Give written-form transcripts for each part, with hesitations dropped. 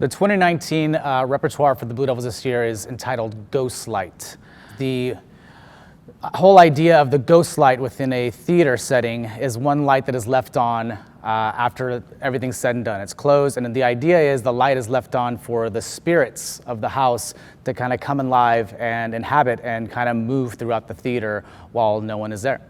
The 2019 repertoire for the Blue Devils this year is entitled Ghost Light. The whole idea of the ghost light within a theater setting is one light that is left on after everything's said and done. It's closed, and the idea is the light is left on for the spirits of the house to kind of come alive and inhabit and kind of move throughout the theater while no one is there.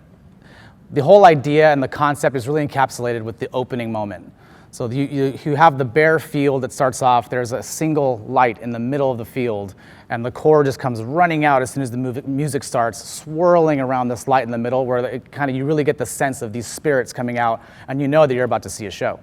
The whole idea and the concept is really encapsulated with the opening moment. So you have the bare field that starts off, there's a single light in the middle of the field, and the core just comes running out as soon as the music starts, swirling around this light in the middle, where it kind of you really get the sense of these spirits coming out, and you know that you're about to see a show.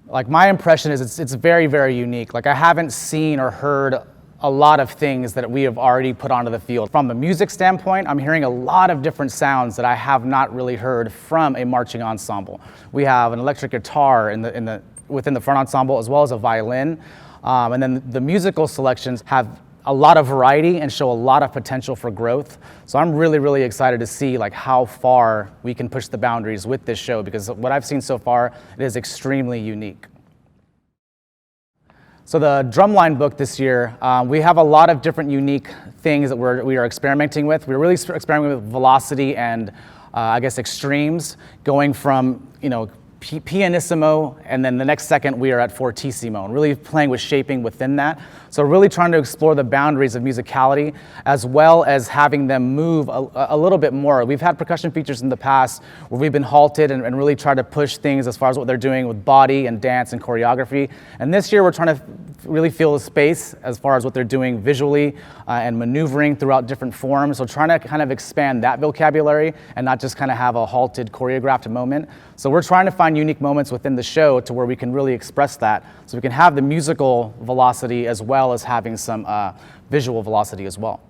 Like, my impression is it's very, very unique. Like, I haven't seen or heard a lot of things that we have already put onto the field. From a music standpoint, I'm hearing a lot of different sounds that I have not really heard from a marching ensemble. We have an electric guitar within the front ensemble, as well as a violin. And then the musical selections have a lot of variety and show a lot of potential for growth. So I'm really, really excited to see like how far we can push the boundaries with this show, because what I've seen so far, it is extremely unique. So the drumline book this year, we have a lot of different unique things that we are experimenting with. We're really experimenting with velocity and I guess extremes, going from pianissimo, and then the next second we are at fortissimo, and really playing with shaping within that. So really trying to explore the boundaries of musicality, as well as having them move a little bit more. We've had percussion features in the past where we've been halted and really tried to push things as far as what they're doing with body and dance and choreography. And this year we're trying to really feel the space as far as what they're doing visually and maneuvering throughout different forms. So trying to kind of expand that vocabulary and not just kind of have a halted choreographed moment. So we're trying to find unique moments within the show to where we can really express that, so we can have the musical velocity as well as having some visual velocity as well.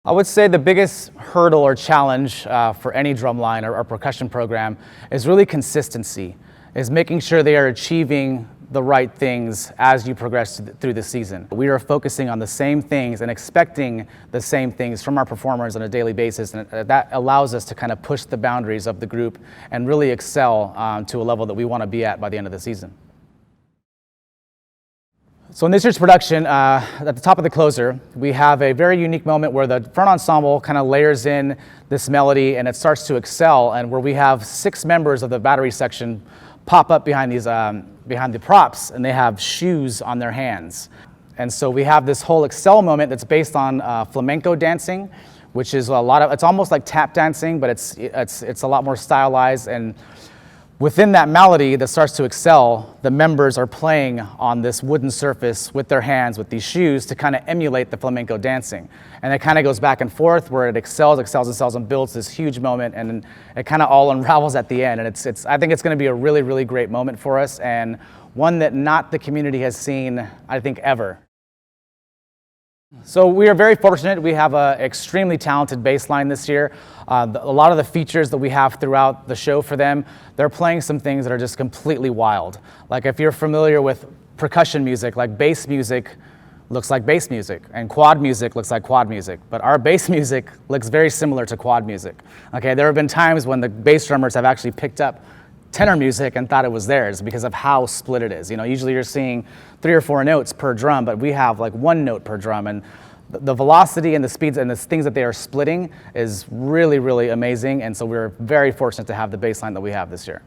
I would say the biggest hurdle or challenge for any drumline or percussion program is really consistency, is making sure they are achieving the right things as you progress through the season. We are focusing on the same things and expecting the same things from our performers on a daily basis, and that allows us to kind of push the boundaries of the group and really excel to a level that we want to be at by the end of the season. So in this year's production, at the top of the closer, we have a very unique moment where the front ensemble kind of layers in this melody and it starts to excel, and where we have 6 members of the battery section pop up behind the props, and they have shoes on their hands. And so we have this whole excel moment that's based on flamenco dancing, which is it's almost like tap dancing, but it's a lot more stylized. And within that melody that starts to excel, the members are playing on this wooden surface with their hands, with these shoes, to kind of emulate the flamenco dancing. And it kind of goes back and forth where it excels, and builds this huge moment, and it kind of all unravels at the end. And I think it's going to be a really, really great moment for us, and one that not the community has seen, I think, ever. So we are very fortunate. We have an extremely talented bass line this year. A lot of the features that we have throughout the show for them, they're playing some things that are just completely wild. Like, if you're familiar with percussion music, like bass music looks like bass music, and quad music looks like quad music. But our bass music looks very similar to quad music. Okay, there have been times when the bass drummers have actually picked up tenor music and thought it was theirs because of how split it is. Usually you're seeing 3 or 4 notes per drum, but we have like 1 note per drum, and the velocity and the speeds and the things that they are splitting is really, really amazing. And so we're very fortunate to have the bass line that we have this year.